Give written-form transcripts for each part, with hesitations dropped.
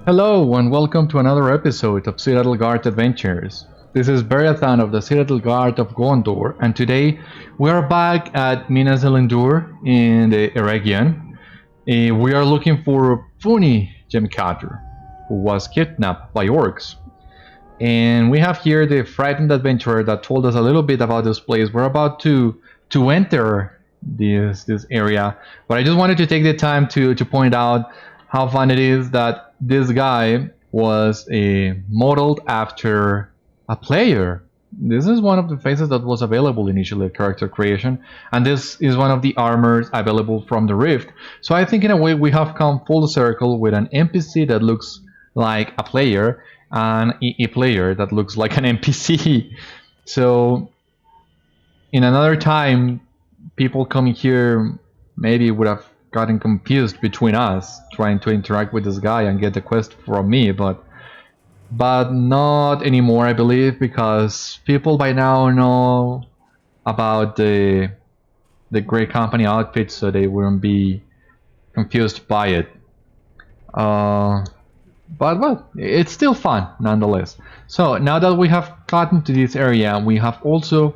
Hello and welcome to another episode of Citadel Guard Adventures. This is Beriathan of the Citadel Guard of Gondor, and today we are back at Minas Elendúr in the Eregion. We are looking for Fúni Gem-cutter, who was kidnapped by orcs. And we have here the frightened adventurer that told us a little bit about this place. We're about to enter this area, but I just wanted to take the time to point out how fun it is that this guy was modeled after a player. This is one of the faces that was available initially at character creation, and this is one of the armors available from the Rift. So I think in a way we have come full circle with an NPC that looks like a player and a player that looks like an NPC. So in another time, people coming here maybe would have gotten confused between us trying to interact with this guy and get the quest from me, but not anymore, I believe, because people by now know about the Grey Company outfit, so they wouldn't be confused by it. But well, it's still fun nonetheless. So now that we have gotten to this area, we have also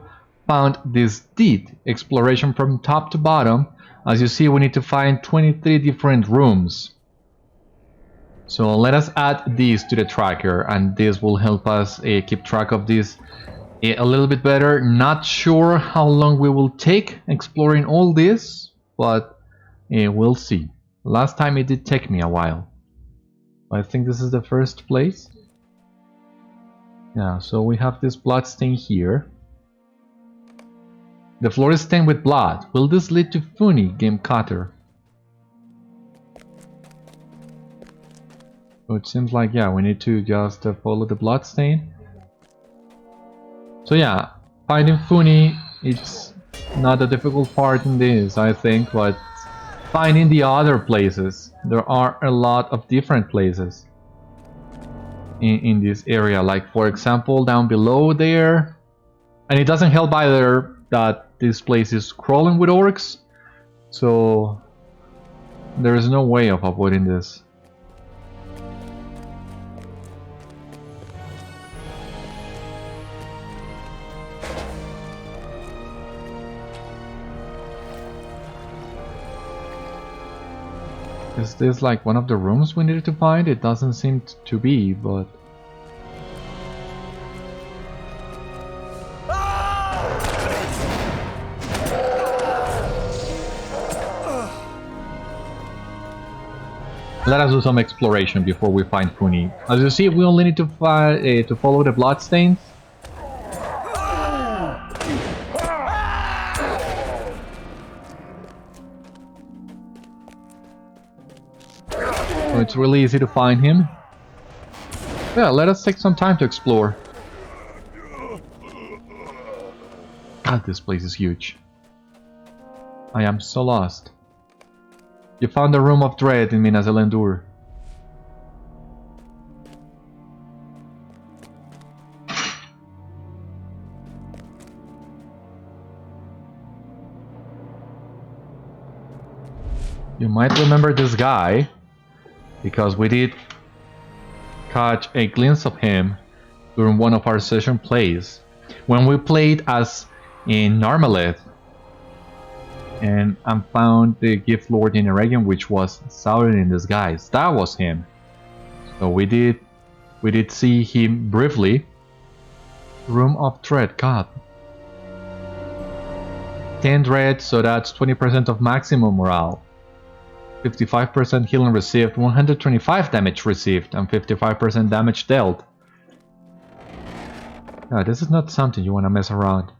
found this deed exploration from top to bottom. As you see, we need to find 23 different rooms. So let us add these to the tracker, and this will help us keep track of this a little bit better. Not sure how long we will take exploring all this, but we'll see. Last time it did take me a while. I think this is the first place. Yeah, so we have this blood stain here. The floor is stained with blood. Will this lead to Fúni Gem-cutter? So it seems like, yeah, we need to just follow the blood stain. So yeah, finding Fúni, it's not a difficult part in this, I think, but finding the other places. There are a lot of different places in this area, like for example down below there. And it doesn't help either that this place is crawling with orcs, so there is no way of avoiding this. Is this like one of the rooms we needed to find? It doesn't seem to be, but... Let us do some exploration before we find Fúni. As you see, we only need to follow the bloodstains. So it's really easy to find him. Yeah, let us take some time to explore. God, this place is huge. I am so lost. You found the Room of Dread in Minas Elendúr. You might remember this guy, because we did catch a glimpse of him during one of our session plays, when we played as in Narmaleth and found the Gift Lord in Aragorn, which was Sauron in disguise. That was him. So we did see him briefly. Room of Dread, God. 10 dread, so that's 20% of maximum morale. 55% healing received, 125 damage received, and 55% damage dealt. Yeah, this is not something you want to mess around.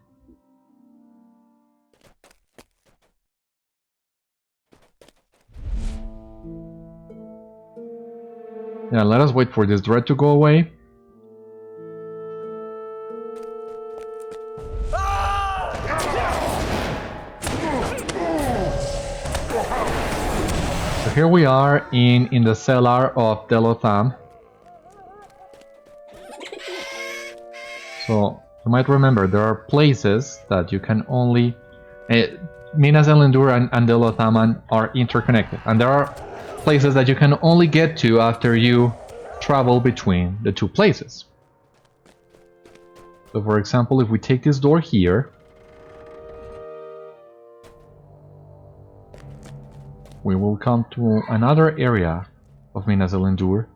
Yeah, let us wait for this dread to go away. So here we are in the Cellar of Telethon. So you might remember there are places that you can only... Minas Elendúr and Delatham are interconnected, and there are places that you can only get to after you travel between the two places. So for example, if we take this door here, we will come to another area of Minas Elendúr.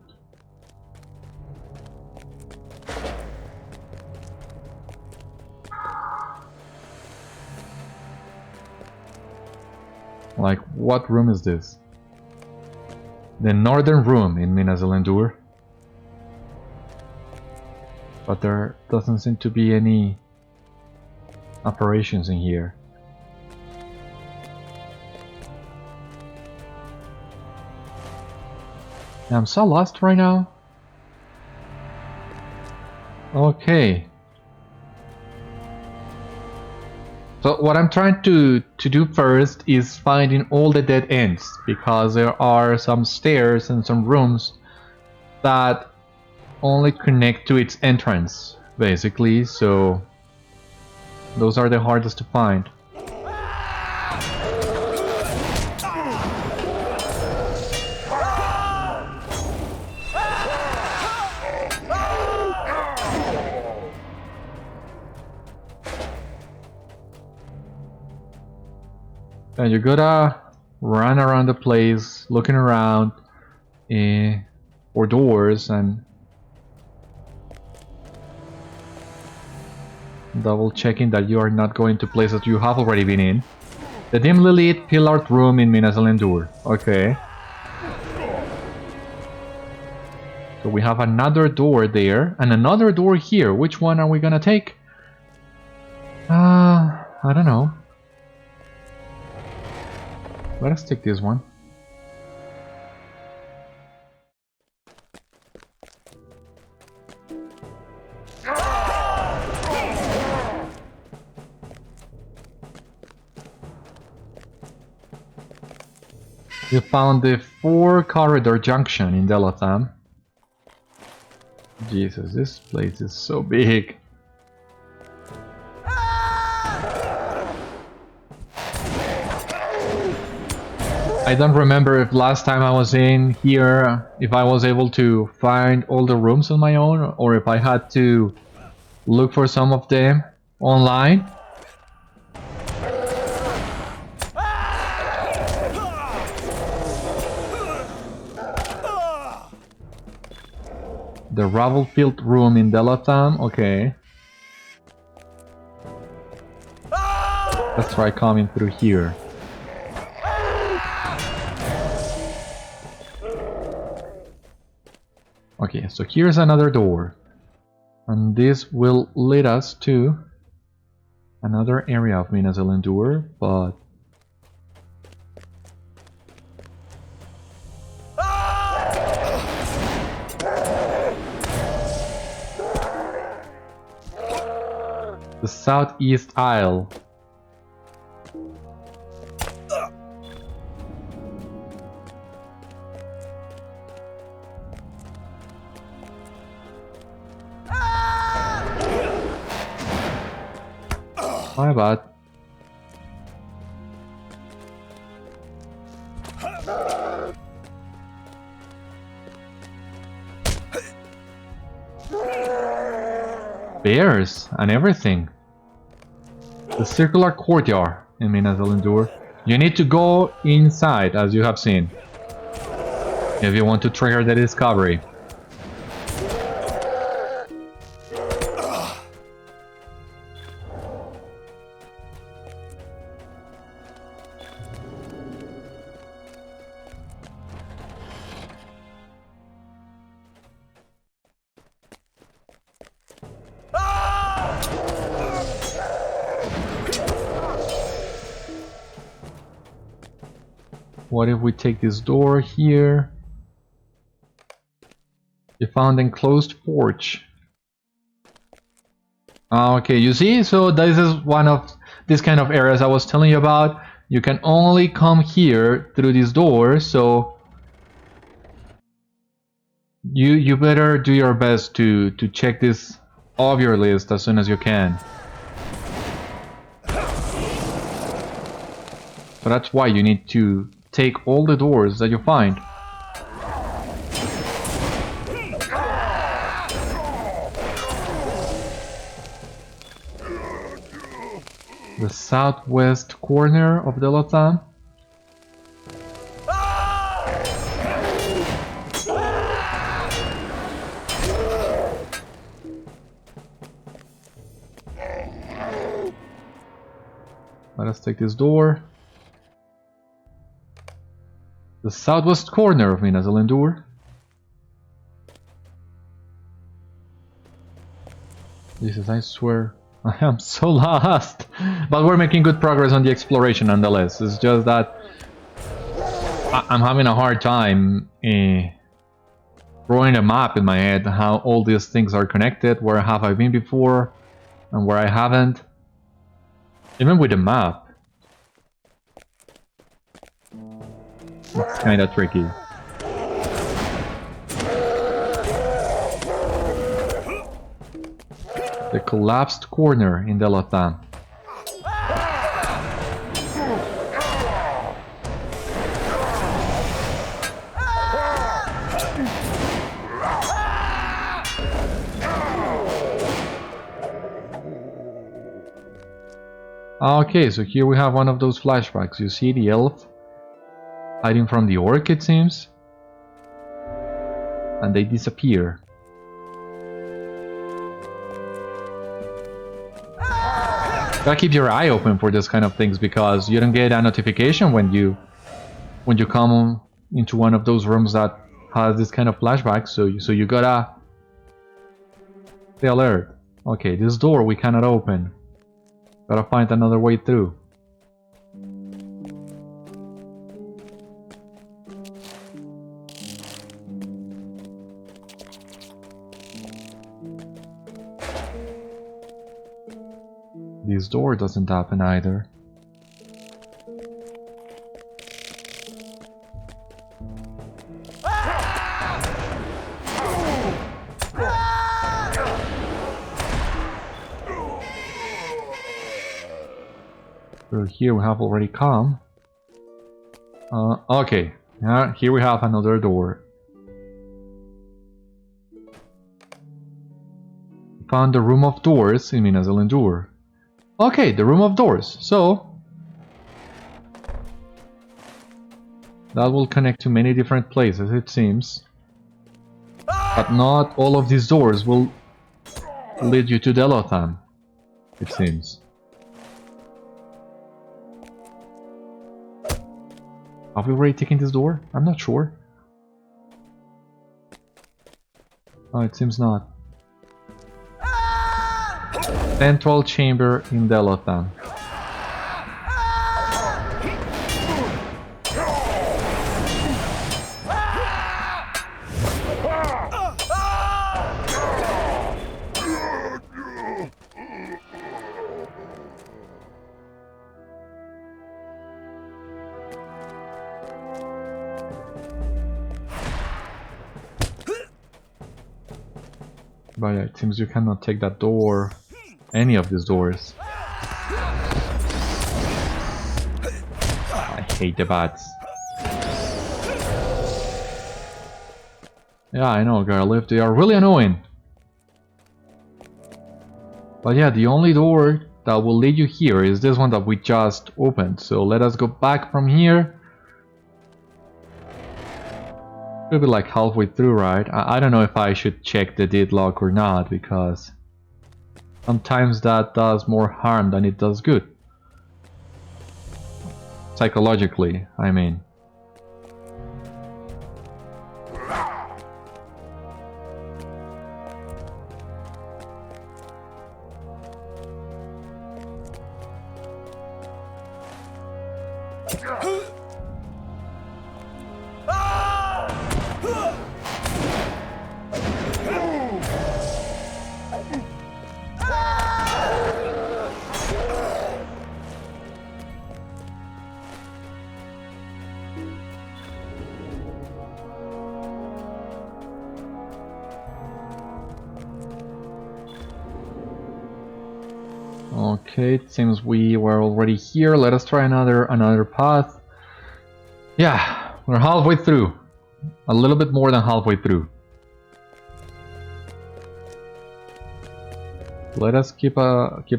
Like, what room is this? The northern room in Minas Elendúr. But there doesn't seem to be any operations in here. I'm so lost right now. Okay. So what I'm trying to do first is finding all the dead ends, because there are some stairs and some rooms that only connect to its entrance, basically, so those are the hardest to find. And you gotta run around the place, looking around for doors and double checking that you are not going to places you have already been in. The dimly lit pillared room in Minas Elendúr. Okay. So we have another door there and another door here. Which one are we gonna take? I don't know. Let us take this one. You found the 4-corridor junction in Delatham. Jesus, this place is so big. I don't remember if last time I was in here, if I was able to find all the rooms on my own, or if I had to look for some of them online. The rubble-filled room in Delatham, okay. Let's try coming through here. Okay, so here's another door. And this will lead us to another area of Minas Elendúr, but the southeast aisle. My bad. Bears and everything. The circular courtyard in Minas Elendúr. You need to go inside, as you have seen, if you want to trigger the discovery. What if we take this door here? You found enclosed porch. Okay, you see? So this is one of these kind of areas I was telling you about. You can only come here through this door, so you better do your best to check this off your list as soon as you can. So that's why you need to take all the doors that you find. The southwest corner of Delatham. Let us take this door. The southwest corner of Minas Elendúr. Jesus, I swear, I am so lost. But we're making good progress on the exploration nonetheless. It's just that I'm having a hard time drawing a map in my head, how all these things are connected, where have I been before, and where I haven't. Even with the map, it's kinda tricky. The collapsed corner in Delatham. Okay, so here we have one of those flashbacks. You see the elf hiding from the orc, it seems, and they disappear. Gotta keep your eye open for this kind of things, because you don't get a notification when you come into one of those rooms that has this kind of flashback. So you gotta stay alert. Okay, this door we cannot open. Gotta find another way through. This door doesn't open either. So here we have already come. Okay, here we have another door. Found the Room of Doors in Minas Elendúr. Okay, the Room of Doors. So that will connect to many different places, it seems. But not all of these doors will lead you to Delatham, it seems. Have we already taken this door? I'm not sure. Oh, it seems not. Central Chamber in Delathan. But yeah, it seems you cannot take that door, any of these doors. I hate the bats. Yeah, I know, Garliff, they are really annoying. But yeah, the only door that will lead you here is this one that we just opened. So let us go back from here. Should be like halfway through, right? I don't know if I should check the deadlock or not, because sometimes that does more harm than it does good. Psychologically, I mean. Okay, it seems we were already here. Let us try another path. Yeah, we're halfway through. A little bit more than halfway through. Let us keep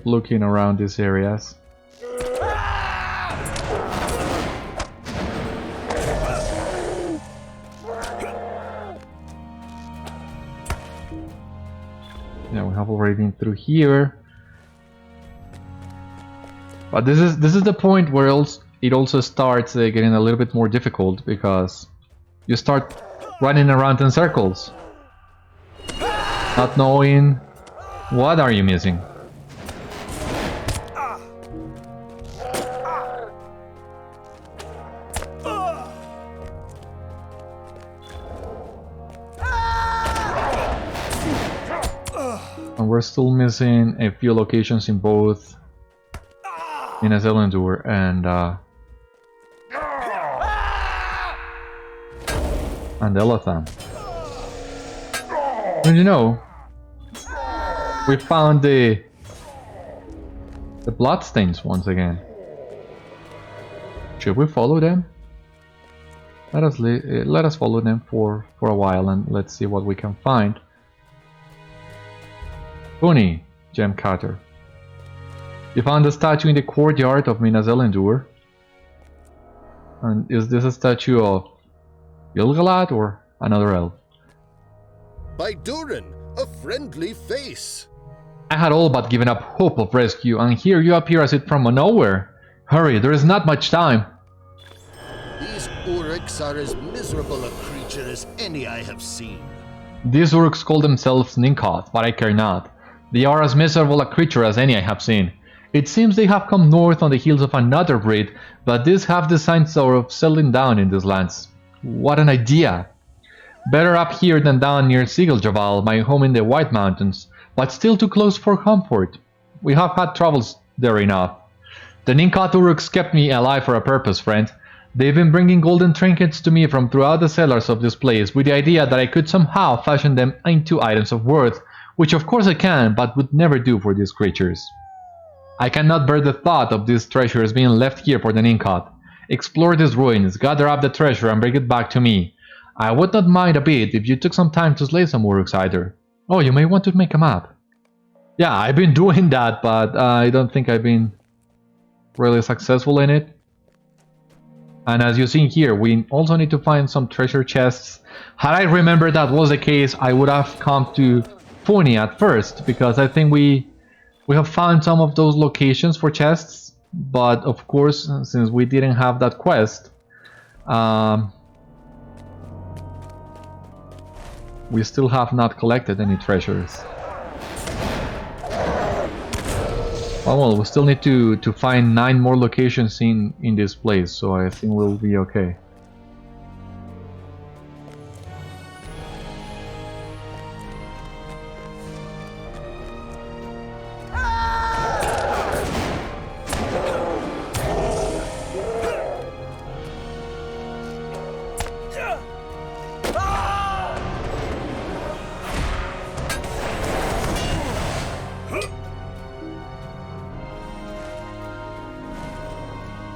looking around these areas. Yeah, we have already been through here. But this is the point where it also starts getting a little bit more difficult, because you start running around in circles, not knowing what are you missing. And we're still missing a few locations in both Minas Elendúr and Delatham. And you know, we found the bloodstains once again. Should we follow them? Let us follow them for a while, and let's see what we can find. Fúni Gem-cutter. You found a statue in the courtyard of Minas Elendúr. And is this a statue of Gil-galad or another elf? By Durin, a friendly face. I had all but given up hope of rescue, and here you appear as if from nowhere. Hurry, there is not much time. These Orcs are as miserable a creature as any I have seen. These Orcs call themselves Ninkoth, but I care not. They are as miserable a creature as any I have seen. It seems they have come north on the heels of another breed, but these have the signs of settling down in these lands. What an idea! Better up here than down near Sigil-Javal, my home in the White Mountains, but still too close for comfort. We have had troubles there enough. The Ninkoth Orcs kept me alive for a purpose, friend. They've been bringing golden trinkets to me from throughout the cellars of this place, with the idea that I could somehow fashion them into items of worth, which of course I can, but would never do for these creatures. I cannot bear the thought of these treasures being left here for the Ninkoth. Explore these ruins, gather up the treasure and bring it back to me. I would not mind a bit if you took some time to slay some Orcs either. Oh, you may want to make a map. Yeah, I've been doing that, but I don't think I've been really successful in it. And as you see here, we also need to find some treasure chests. Had I remembered that was the case, I would have come to Fúni at first, because I think we have found some of those locations for chests, but of course, since we didn't have that quest, we still have not collected any treasures. Well, we still need to find 9 more locations in this place, so I think we'll be okay.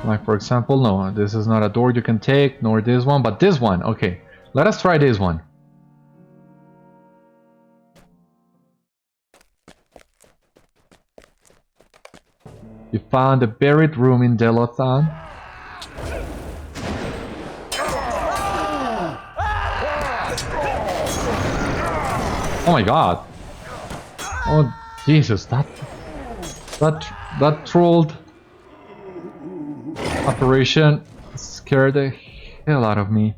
Like for example, no, this is not a door you can take, nor this one, but this one. Okay, let us try this one. You found a buried room in Delathan. Oh my god. Oh Jesus, that trolled operation scared the hell out of me.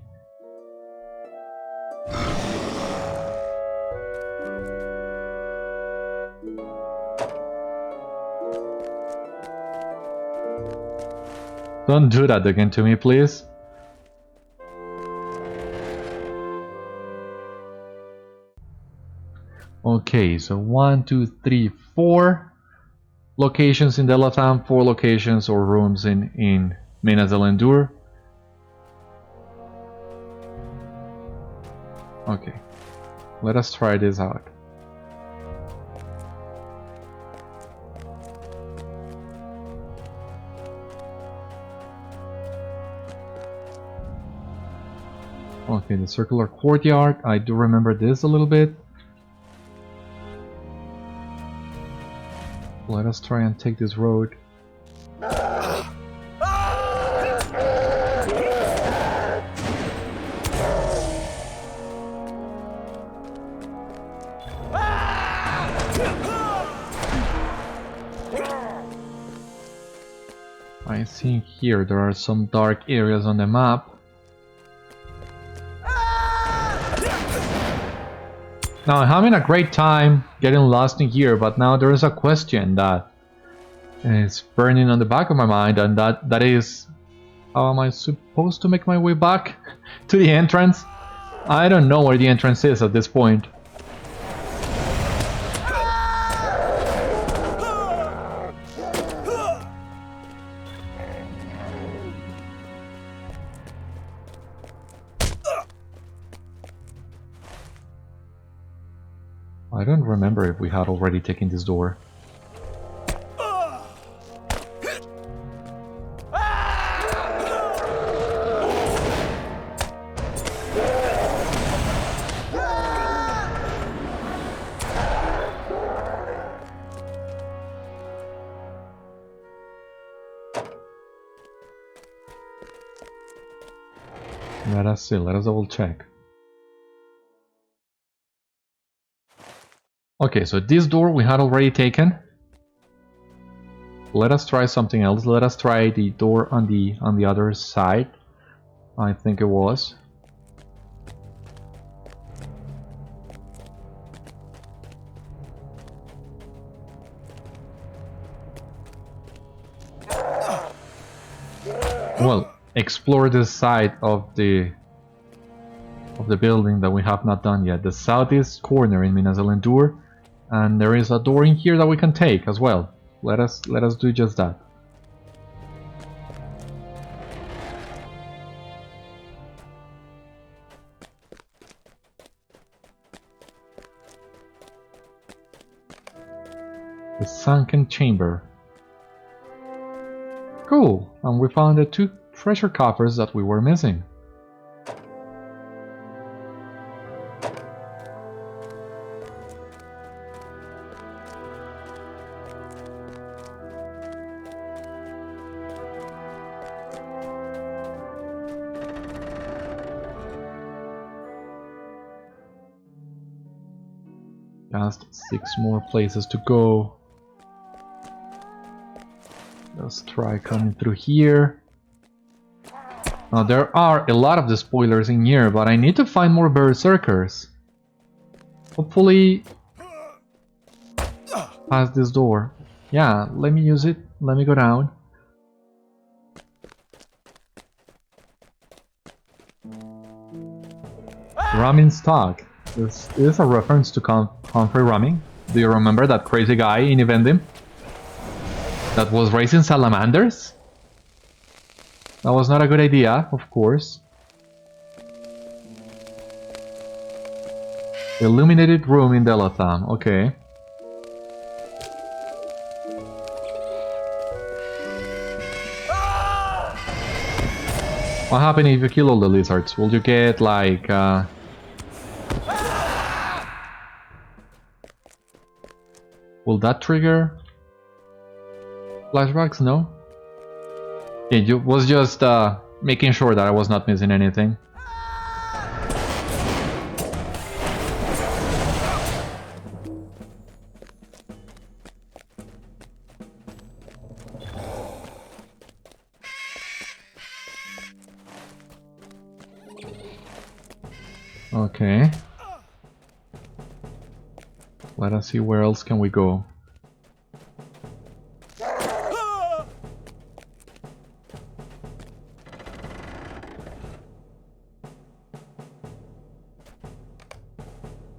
Don't do that again to me, please. Okay, so 1, 2, 3, 4 locations in Delatham, 4 locations or rooms in Minas Elendúr. Okay, let us try this out. Okay, the circular courtyard, I do remember this a little bit. Let us try and take this road. I think here there are some dark areas on the map. Now I'm having a great time getting lost in here, but now there is a question that is burning on the back of my mind, and that is, how am I supposed to make my way back to the entrance? I don't know where the entrance is at this point. I don't remember if we had already taken this door. Let us see, let us double check. Okay, so this door we had already taken. Let us try something else. Let us try the door on the other side. I think it was. Well, explore this side of the building that we have not done yet. The southeast corner in Minas Elendúr. And there is a door in here that we can take as well. Let us do just that. The Sunken Chamber. Cool, and we found the 2 treasure coffers that we were missing. Just 6 more places to go. Let's try coming through here. Now there are a lot of the spoilers in here, but I need to find more berserkers. Hopefully past this door. Yeah, let me use it. Let me go down. Ramming stock. This is a reference to Humphrey Ramming. Do you remember that crazy guy in Evendim that was raising salamanders? That was not a good idea, of course. Illuminated room in Delatham, okay. What happens if you kill all the lizards? Will you get like will that trigger flashbacks? No? It was just making sure that I was not missing anything. Okay. Let us see where else can we go.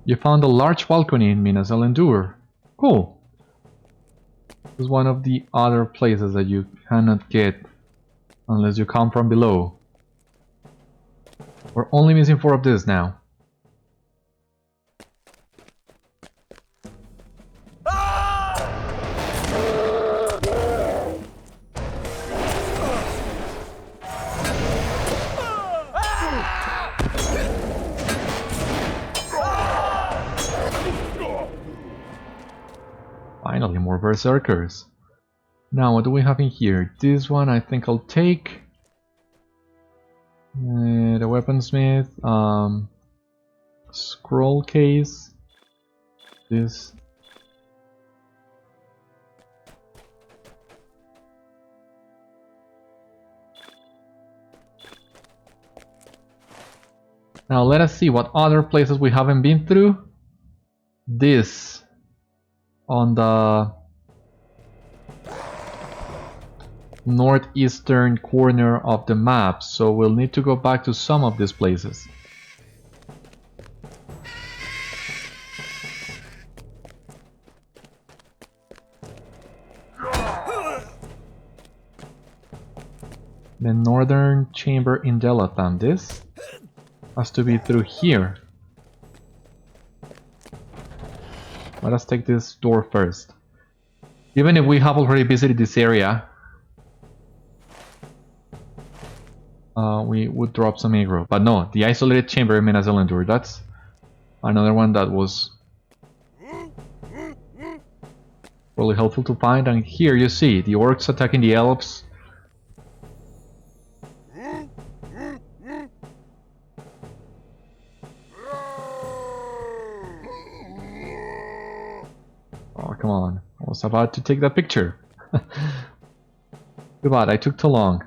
You found a large balcony in Minas Elendúr. Cool. This is one of the other places that you cannot get unless you come from below. We're only missing 4 of this now. Finally, more berserkers. Now, what do we have in here? This one I think I'll take. The weaponsmith, scroll case, this. Now let us see what other places we haven't been through. This on the northeastern corner of the map, so we'll need to go back to some of these places. The northern chamber in Delatham. This has to be through here. Let us take this door first. Even if we have already visited this area, we would drop some aggro. But no, the isolated chamber in Minas Elendúr, that's another one that was really helpful to find. And here you see the orcs attacking the elves. Oh, come on. I was about to take that picture. Too bad, I took too long.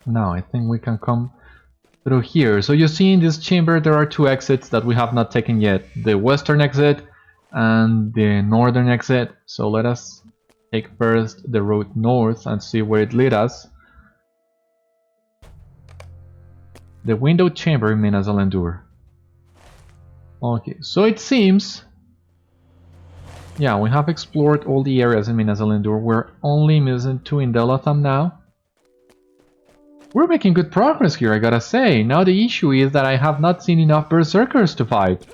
Now I think we can come through here. So you see in this chamber there are two exits that we have not taken yet. The western exit and the northern exit. So let us take first the road north and see where it leads us. The window chamber in Minas Elendúr. Okay, so it seems, yeah, we have explored all the areas in Minas Elendúr. We're only missing two in Delatham now. We're making good progress here, I gotta say. Now the issue is that I have not seen enough berserkers to fight.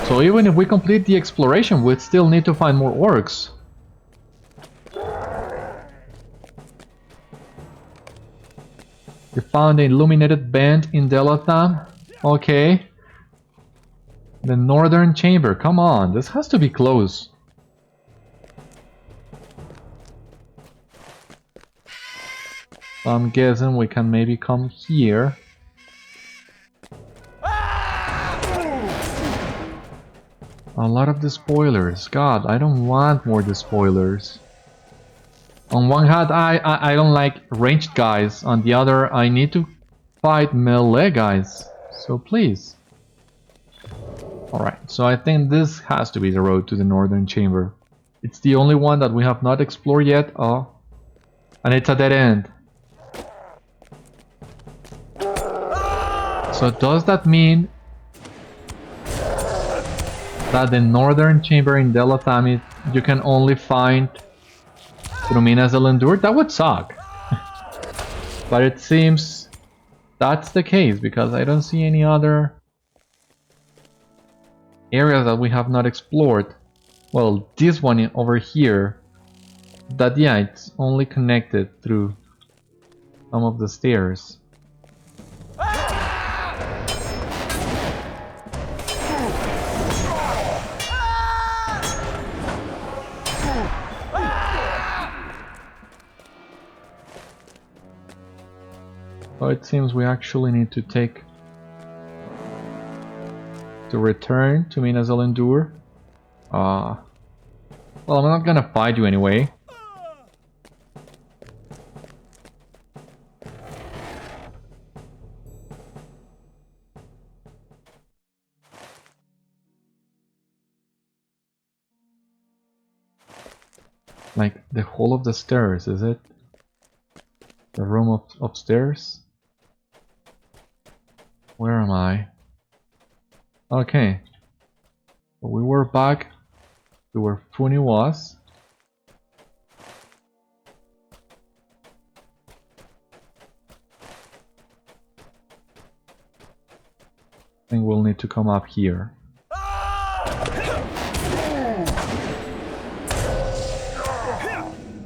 So even if we complete the exploration, we'd still need to find more orcs. We found an illuminated band in Delatham. Okay. The northern chamber, come on, this has to be close. So I'm guessing we can maybe come here. A lot of the spoilers. God, I don't want more the spoilers. On one hand, I don't like ranged guys. On the other, I need to fight melee guys. So please. Alright, so I think this has to be the road to the northern chamber. It's the only one that we have not explored yet. Oh, and it's a dead end. So does that mean that the northern chamber in Delatham you can only find through Minas Elendúr? That would suck. But it seems that's the case because I don't see any other areas that we have not explored. Well, this one over here, that yeah, it's only connected through some of the stairs. So it seems we actually need to return to Minas Elendúr. Well, I'm not gonna fight you anyway. Like the whole of the stairs, is it? The room upstairs? Where am I? Okay. So we were back to where Fúni was. I think we'll need to come up here.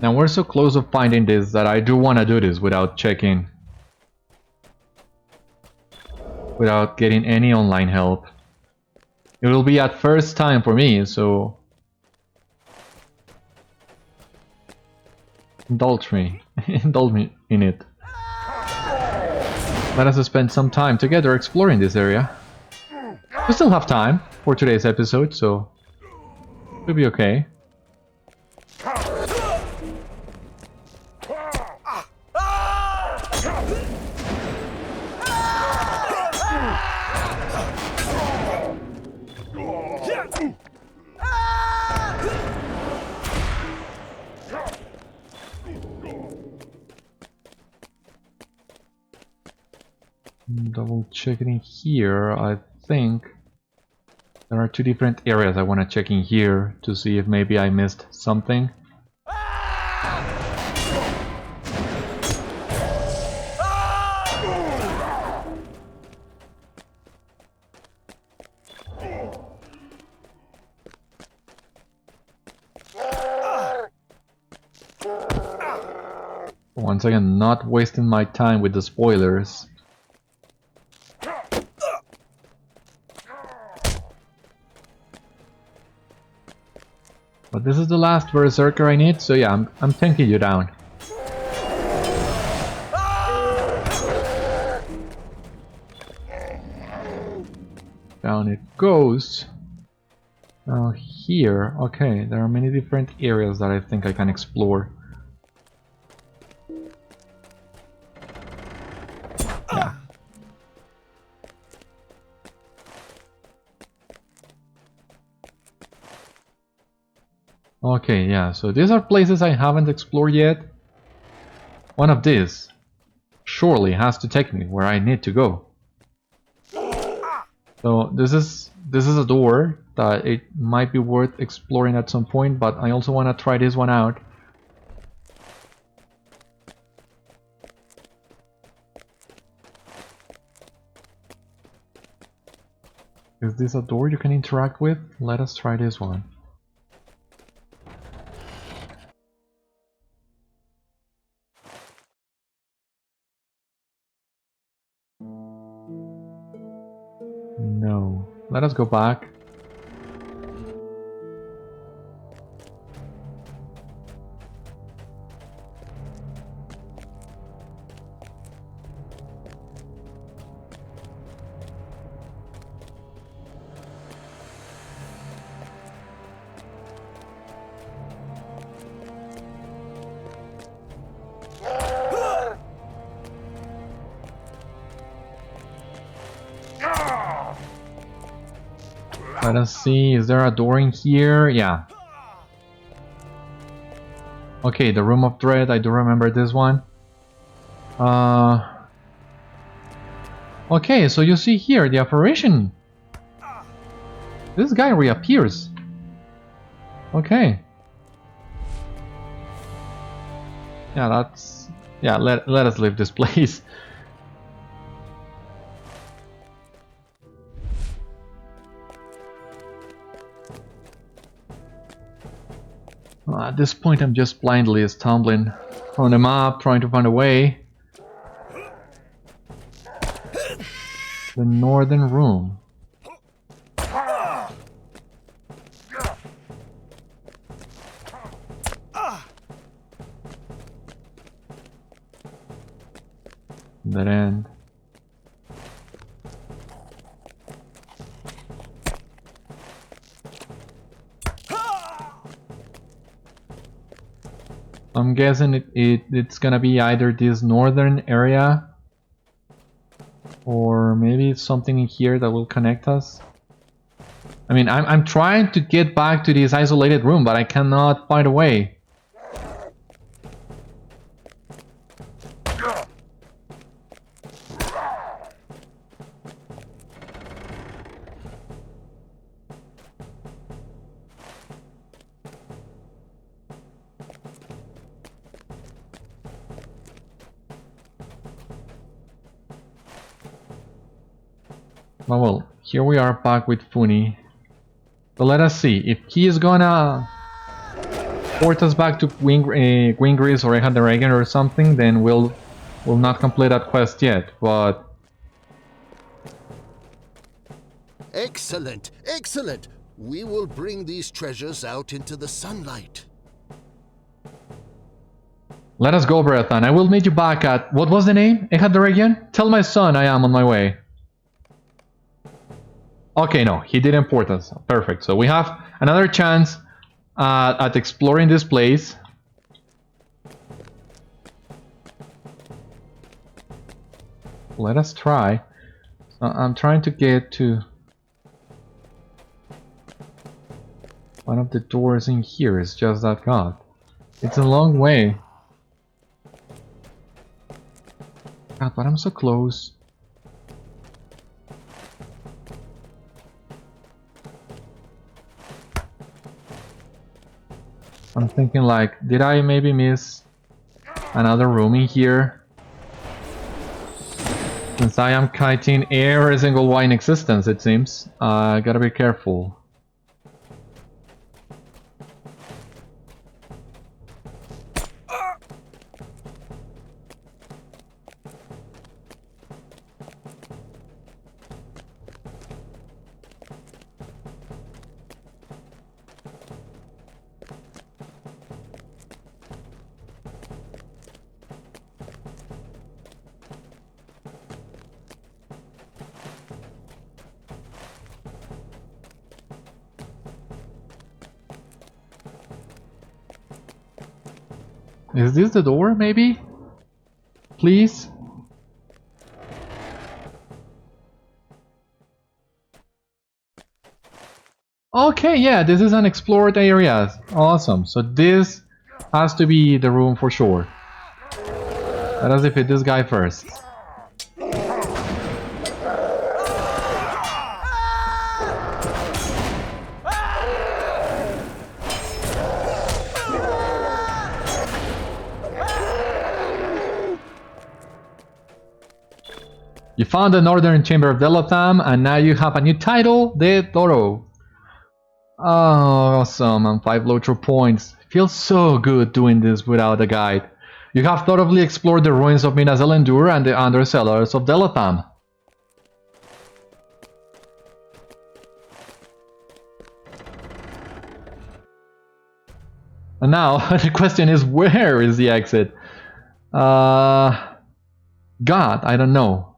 Now we're so close to finding this that I do want to do this without checking. Without getting any online help. It will be at first time for me, so indulge me in it. Let us spend some time together exploring this area. We still have time for today's episode, so it'll be okay. Double checking here. I think there are two different areas I want to check in here to see if maybe I missed something. Once again, not wasting my time with the spoilers. But this is the last Berserker I need, so yeah, I'm tanking you down. Down it goes. Now here, okay, there are many different areas that I think I can explore. Yeah. Okay, yeah, so these are places I haven't explored yet. One of these surely has to take me where I need to go. So this is a door that it might be worth exploring at some point, but I also want to try this one out. Is this a door you can interact with? Let us try this one. No. Let us go back. Let us see, is there a door in here? Yeah. Okay, the Room of Dread, I do remember this one. Okay, so you see here, the apparition. This guy reappears. Okay. Yeah, that's... Yeah, let us leave this place. At this point I'm just blindly stumbling on the map, trying to find a way. The northern room. That end. I'm guessing it's gonna be either this northern area or maybe it's something in here that will connect us. I mean, I'm trying to get back to this isolated room, but I cannot find a way. Well, here we are back with Fúni. So let us see if he is gonna port us back to Gwingris or Ehad or something. Then we'll not complete that quest yet. But Excellent, excellent. We will bring these treasures out into the sunlight. let us go, Beriathan. I will meet you back at what was the name? Ehad. Tell my son I am on my way. Okay, no, he didn't port us. Perfect. So we have another chance at exploring this place. Let us try. So I'm trying to get to one of the doors in here. It's just that god. It's a long way. God, but I'm so close. thinking like, did I maybe miss another room in here? Since I am kiting every single one in existence, it seems. I gotta be careful. Is this the door, maybe? Please? Okay, yeah, this is an explored area. Awesome. So this has to be the room for sure. Let us defeat this guy first. You found the northern chamber of Delatham, and now you have a new title, the LOTRO. Oh, awesome, and 5 LOTRO points. Feels so good doing this without a guide. You have thoroughly explored the ruins of Minas Elendúr and the under cellars of Delatham. And now, the question is, where is the exit? God, I don't know.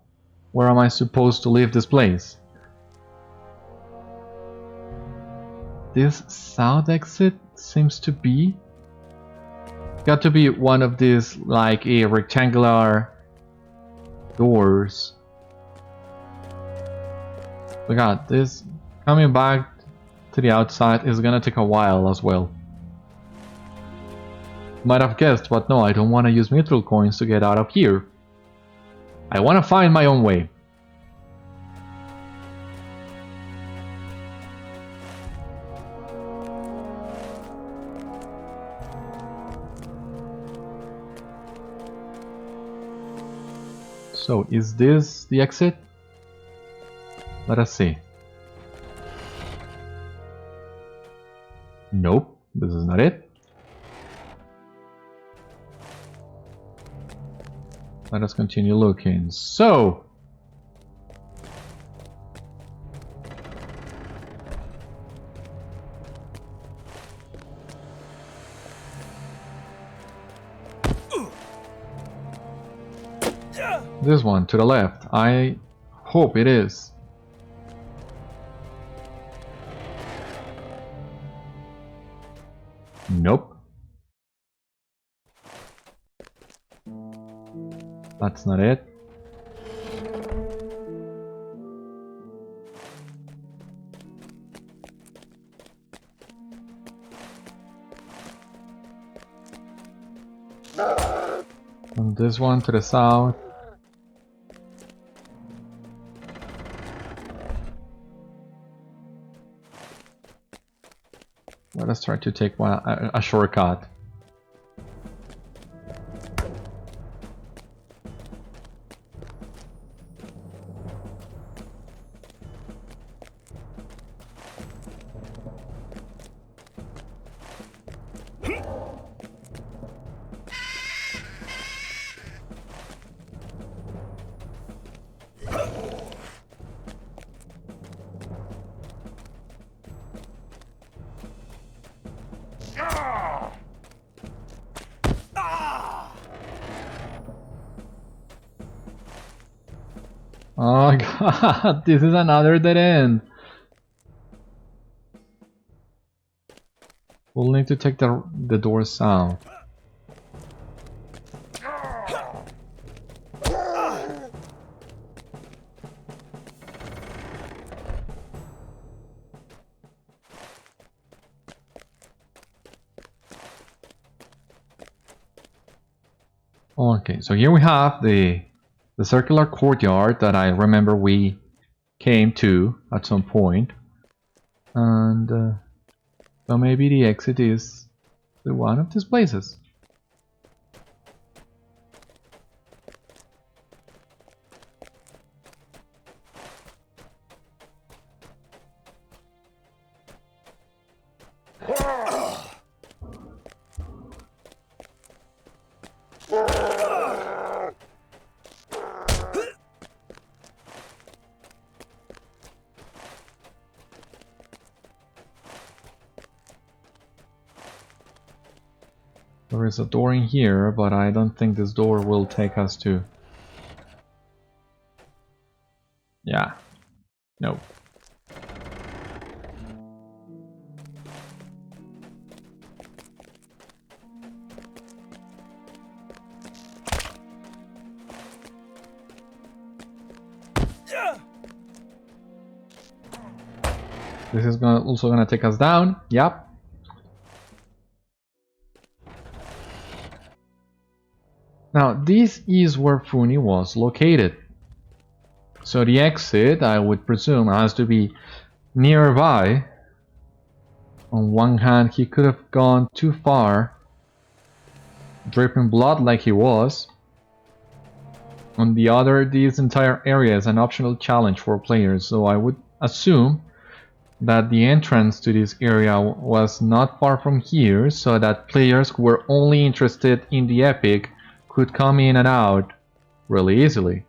Where am I supposed to leave this place? This south exit seems to be... Got to be one of these, like, a rectangular doors. Look at this. Coming back to the outside is gonna take a while as well. Might have guessed, but no, I don't want to use mithril coins to get out of here. I want to find my own way. So, is this the exit? Let us see. Nope, this is not it. Let us continue looking. So, this one to the left. I hope it is. Nope. That's not it. And this one to the south. Let us try to take a shortcut. Oh god, this is another dead end. We'll need to take the door south. Okay, so here we have the circular courtyard that I remember we came to at some point. And so maybe the exit is to one of these places. There is a door in here, but I don't think this door will take us to... Yeah. No. This is also gonna take us down. Yep. Now, this is where Fúni was located. So the exit, I would presume, has to be nearby. On one hand, he could have gone too far, dripping blood like he was. On the other, this entire area is an optional challenge for players, so I would assume that the entrance to this area was not far from here, so that players who were only interested in the epic could come in and out really easily.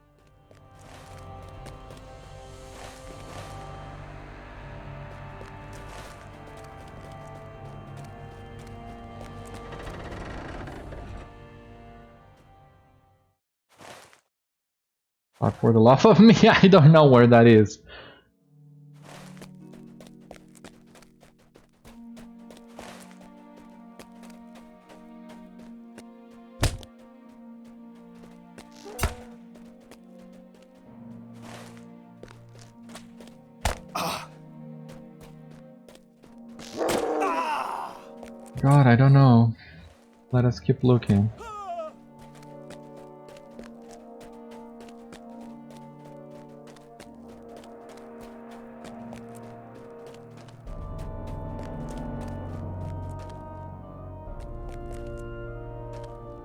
But for the love of me, I don't know where that is. God, I don't know. Let us keep looking.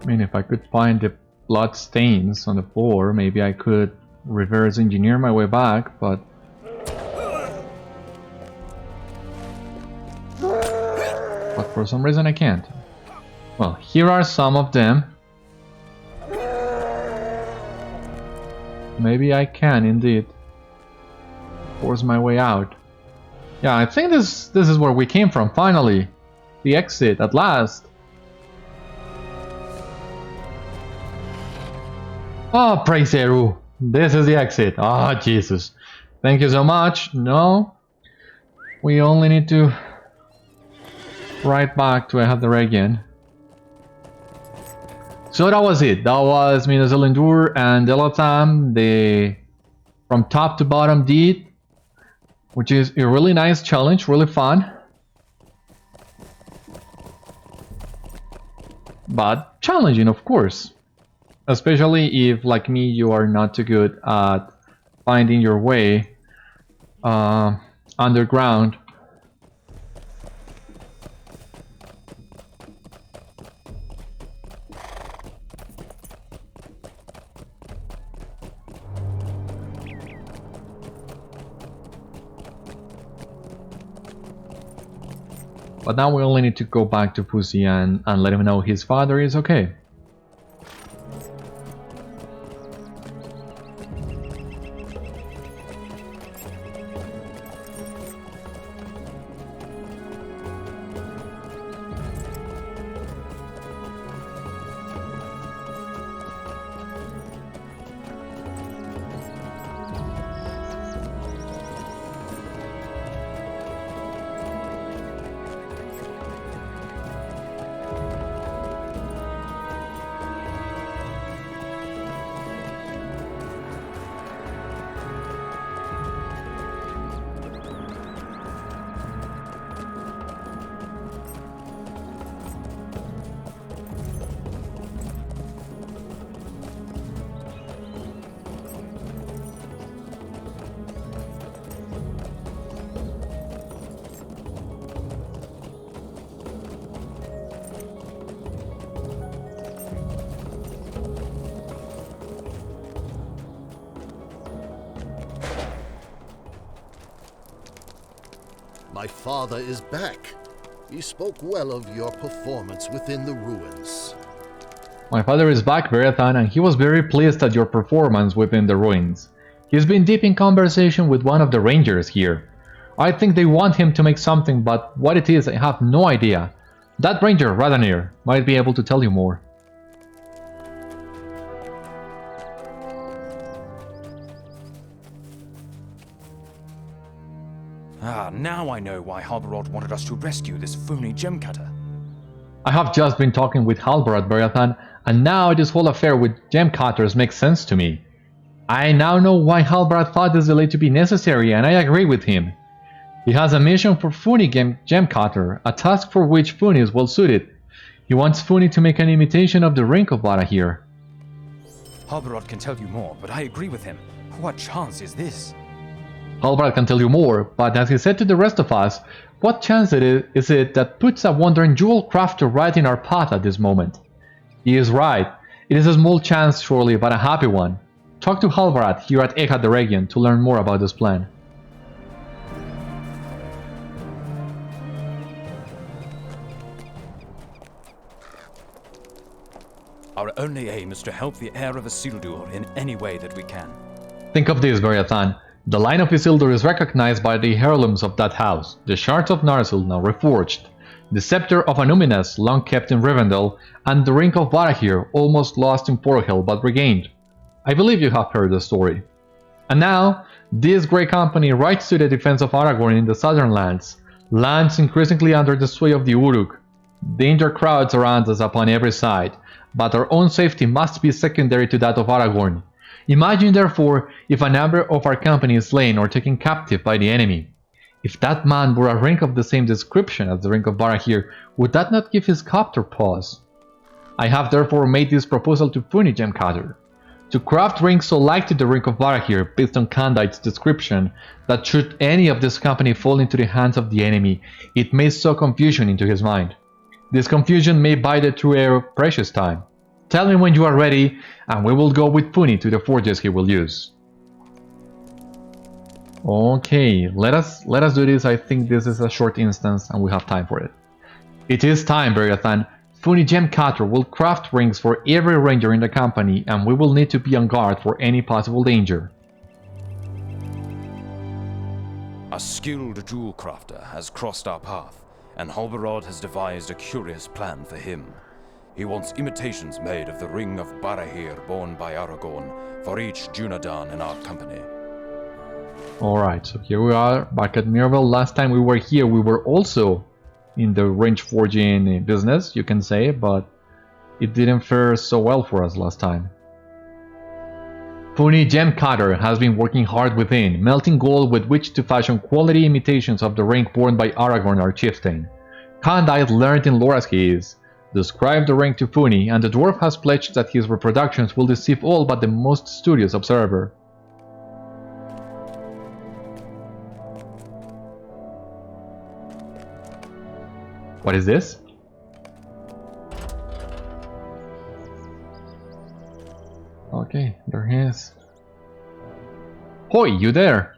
I mean, if I could find the blood stains on the floor, maybe I could reverse engineer my way back, but... But for some reason I can't. Well, here are some of them. Maybe I can indeed force my way out. Yeah, I think this is where we came from, finally. The exit, at last. Oh, praise Eru. This is the exit. Oh, Jesus. Thank you so much. No. We only need to... right back to Halbarad. So that was it. That was Minas Elendúr and Delatham, the from top to bottom deed, which is a really nice challenge, really fun. But challenging, of course. Especially if, like me, you are not too good at finding your way underground. But now we only need to go back to Pussy and let him know his father is okay. My father is back. He spoke well of your performance within the ruins. My father is back, Beriathan, and he was very pleased at your performance within the ruins. He's been deep in conversation with one of the rangers here. I think they want him to make something, but what it is I have no idea. That ranger, Radanir, might be able to tell you more. Ah, now I know why Halbarad wanted us to rescue this Fúni Gem-cutter. I have just been talking with Halbarad, Beriathan, and now this whole affair with gem-cutters makes sense to me. I now know why Halbarad thought this delay to be necessary, and I agree with him. He has a mission for Fúni Gem-cutter, a task for which Fúni is well suited. He wants Fúni to make an imitation of the Ring of Barahir. Halbarad can tell you more, but I agree with him. What chance is this? Halbarad can tell you more, but as he said to the rest of us, what chance is it that puts a wandering jewel crafter right in our path at this moment? He is right. It is a small chance surely, but a happy one. Talk to Halbarad here at Echad the Region to learn more about this plan. Our only aim is to help the heir of Isildur in any way that we can. Think of this, Beriathan. The line of Isildur is recognized by the heirlooms of that house, the shards of Narsil now reforged, the scepter of Anúminas long kept in Rivendell, and the Ring of Barahir almost lost in Porthel but regained. I believe you have heard the story. And now, this great company rides to the defense of Aragorn in the southern lands, lands increasingly under the sway of the Uruk. Danger crowds around us upon every side, but our own safety must be secondary to that of Aragorn. Imagine, therefore, if a number of our company is slain or taken captive by the enemy. If that man bore a ring of the same description as the Ring of Barahir, would that not give his copter pause? I have therefore made this proposal to Fúni Gem-cutter, to craft rings so like to the Ring of Barahir based on Candite's description, that should any of this company fall into the hands of the enemy, it may sow confusion into his mind. This confusion may buy the true heir precious time. Tell me when you are ready, and we will go with Fúni to the forges he will use. Okay, let us do this. I think this is a short instance and we have time for it. It is time, Beriathan. Fúni Gem-cutter will craft rings for every ranger in the company, and we will need to be on guard for any possible danger. A skilled jewel crafter has crossed our path, and Halbarad has devised a curious plan for him. He wants imitations made of the Ring of Barahir borne by Aragorn for each Dunedain in our company. Alright, so here we are back at Mirabel. Last time we were here, we were also in the range forging business, you can say, but it didn't fare so well for us last time. Fúni Gem-cutter has been working hard within, melting gold with which to fashion quality imitations of the ring borne by Aragorn our chieftain. Candite learned in lore as he is, described the ring to Fúni, and the dwarf has pledged that his reproductions will deceive all but the most studious observer. What is this? Okay, there he is. Hoi, you there?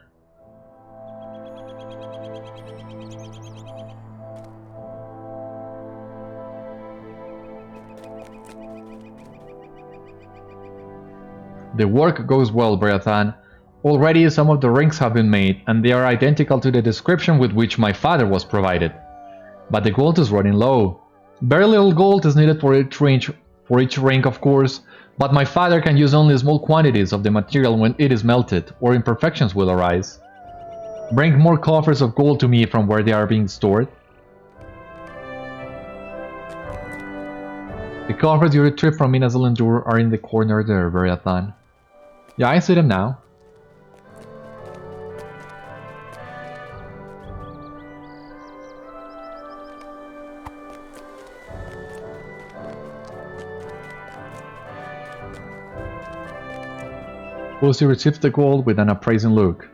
The work goes well, Beriathan. Already some of the rings have been made, and they are identical to the description with which my father was provided. But the gold is running low. Very little gold is needed for each ring, of course, but my father can use only small quantities of the material when it is melted, or imperfections will arise. Bring more coffers of gold to me from where they are being stored. The coffers you retrieved from Minas Elendúr are in the corner there, Beriathan. Yeah, I see them now. Lucy receives the gold with an appraising look.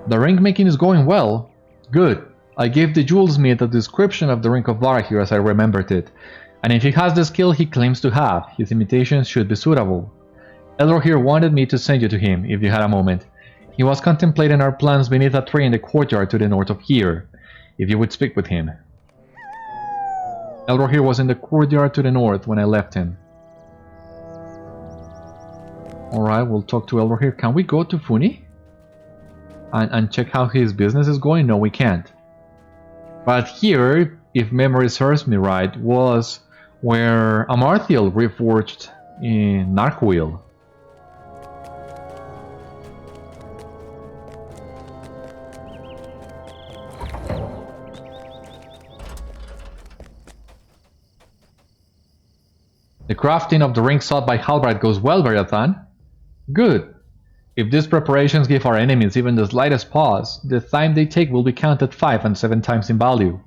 The ring making is going well. Good. I gave the jewelsmith a description of the Ring of Barahir as I remembered it, and if he has the skill he claims to have, his imitations should be suitable. Elrohir wanted me to send you to him, if you had a moment. He was contemplating our plans beneath a tree in the courtyard to the north of here. If you would speak with him. Elrohir was in the courtyard to the north when I left him. Alright, we'll talk to Elrohir. Can we go to Fúni? And check how his business is going? No, we can't. But here, if memory serves me right, was where Amarthiel reforged in Narkwiel. The crafting of the ring sought by Halbarad goes well, Beriathan. Good. If these preparations give our enemies even the slightest pause, the time they take will be counted 5 and 7 times in value.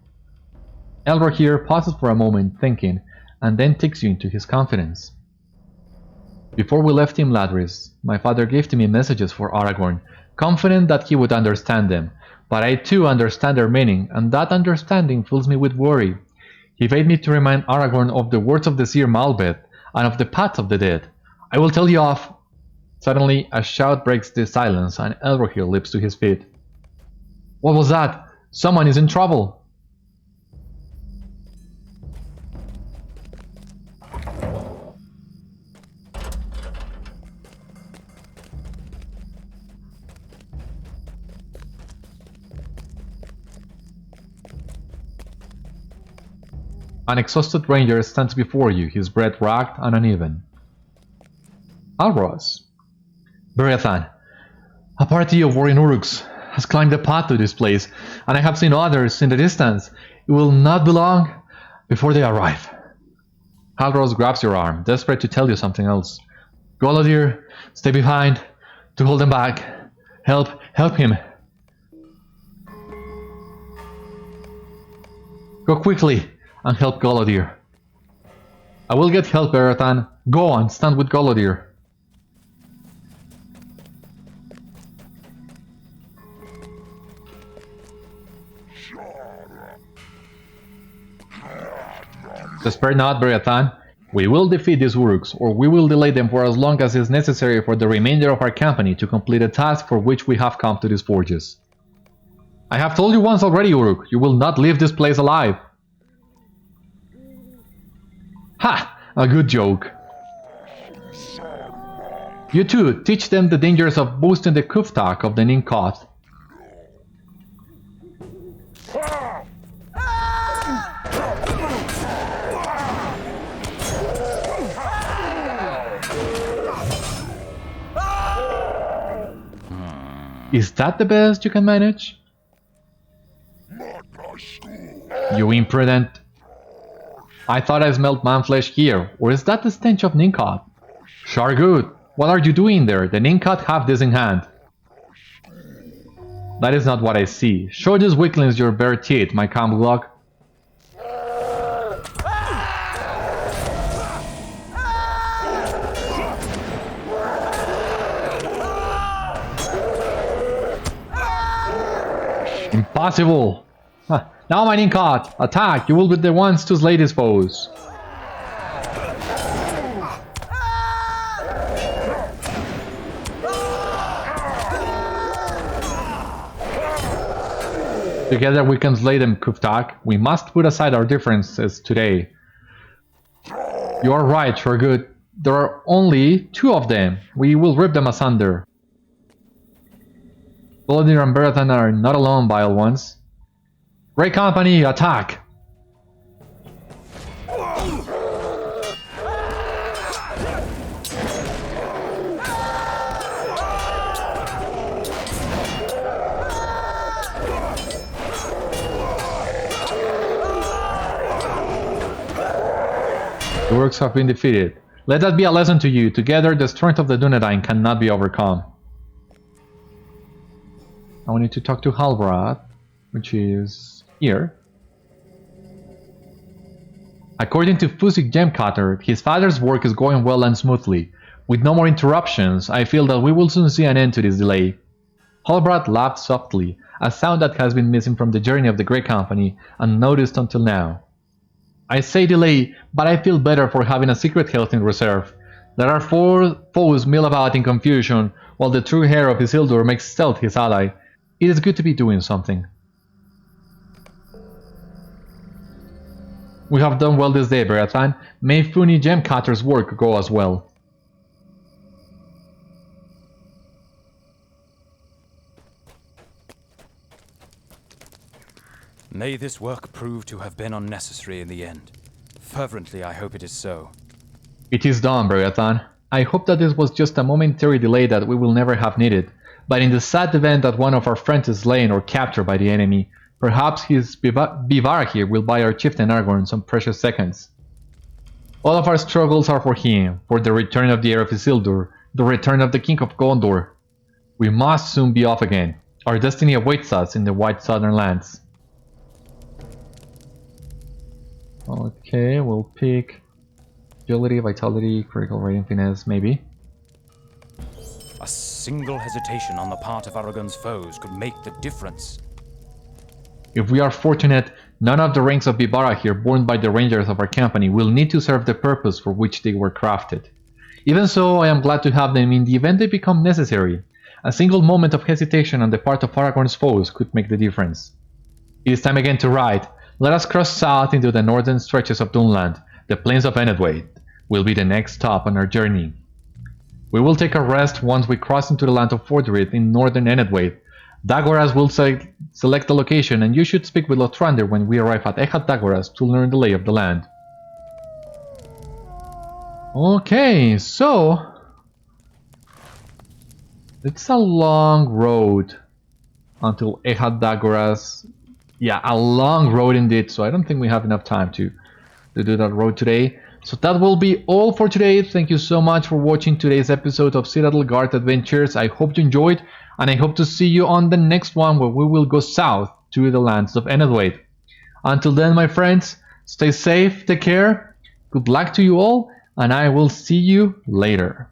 Elrohir pauses for a moment, thinking, and then takes you into his confidence. Before we left Imladris, my father gave to me messages for Aragorn, confident that he would understand them, but I too understand their meaning, and that understanding fills me with worry. He bade me to remind Aragorn of the words of the seer Malbeth, and of the path of the dead. I will tell you off. Suddenly, a shout breaks the silence, and Elrohir leaps to his feet. What was that? Someone is in trouble! An exhausted ranger stands before you, his breath ragged and uneven. Alros. Beriathan, a party of warring Uruks has climbed the path to this place, and I have seen others in the distance. It will not be long before they arrive. Halros grabs your arm, desperate to tell you something else. Golodir, stay behind, to hold them back. Help him. Go quickly and help Golodir. I will get help, Beriathan. Go and stand with Golodir. Despair not, Beriathan. We will defeat these Uruks, or we will delay them for as long as is necessary for the remainder of our company to complete a task for which we have come to these forges. I have told you once already, Uruk, you will not leave this place alive. Ha! A good joke. You too, teach them the dangers of boosting the Kuftak of the Ninkoth. Is that the best you can manage? You imprudent. I thought I smelled man-flesh here, or is that the stench of Ninkoth? Shargood, what are you doing there? The Ninkoth have this in hand. That is not what I see. Show these weaklings your bare teeth, my Camglog. Impossible! Now my Ninkoth! Attack! You will be the ones to slay these foes. Together we can slay them, Kuftak. We must put aside our differences today. You are right, Shargood. There are only 2 of them. We will rip them asunder. Golodir and Beriathan are not alone, vile ones. Great company, attack! The Orcs have been defeated. Let that be a lesson to you. Together, the strength of the Dunedain cannot be overcome. I want you to talk to Halbarad, which is here. According to Fúni Gem-cutter, his father's work is going well and smoothly. With no more interruptions, I feel that we will soon see an end to this delay. Halbarad laughed softly, a sound that has been missing from the journey of the Great Company, unnoticed until now. I say delay, but I feel better for having a secret health in reserve. Let our four foes mill about in confusion, while the true hero of Isildur makes stealth his ally. It is good to be doing something. We have done well this day, Beriathan. May Fúni Gem-cutter's work go as well. May this work prove to have been unnecessary in the end. Fervently, I hope it is so. It is done, Beriathan. I hope that this was just a momentary delay that we will never have needed, but in the sad event that one of our friends is slain or captured by the enemy, perhaps his Barahir will buy our chieftain Aragorn some precious seconds. All of our struggles are for him, for the return of the heir of Isildur, the return of the King of Gondor. We must soon be off again. Our destiny awaits us in the White Southern Lands. Okay, we'll pick agility, vitality, critical rating, finesse, maybe. A single hesitation on the part of Aragorn's foes could make the difference. If we are fortunate, none of the ranks of Barahir borne by the rangers of our company will need to serve the purpose for which they were crafted. Even so, I am glad to have them in the event they become necessary. A single moment of hesitation on the part of Aragorn's foes could make the difference. It is time again to ride. Let us cross south into the northern stretches of Dunland. The plains of Enedwaith will be the next stop on our journey. We will take a rest once we cross into the land of Fordred in northern Enedwaith. Dagoras will select the location, and you should speak with Lothrander when we arrive at Echad Dagoras to learn the lay of the land. Okay, so it's a long road until Echad Dagoras. Yeah, a long road indeed, so I don't think we have enough time to do that road today. So that will be all for today. Thank you so much for watching today's episode of Citadel Guard Adventures. I hope you enjoyed, and I hope to see you on the next one where we will go south to the lands of Enedwaith. Until then, my friends, stay safe, take care, good luck to you all, and I will see you later.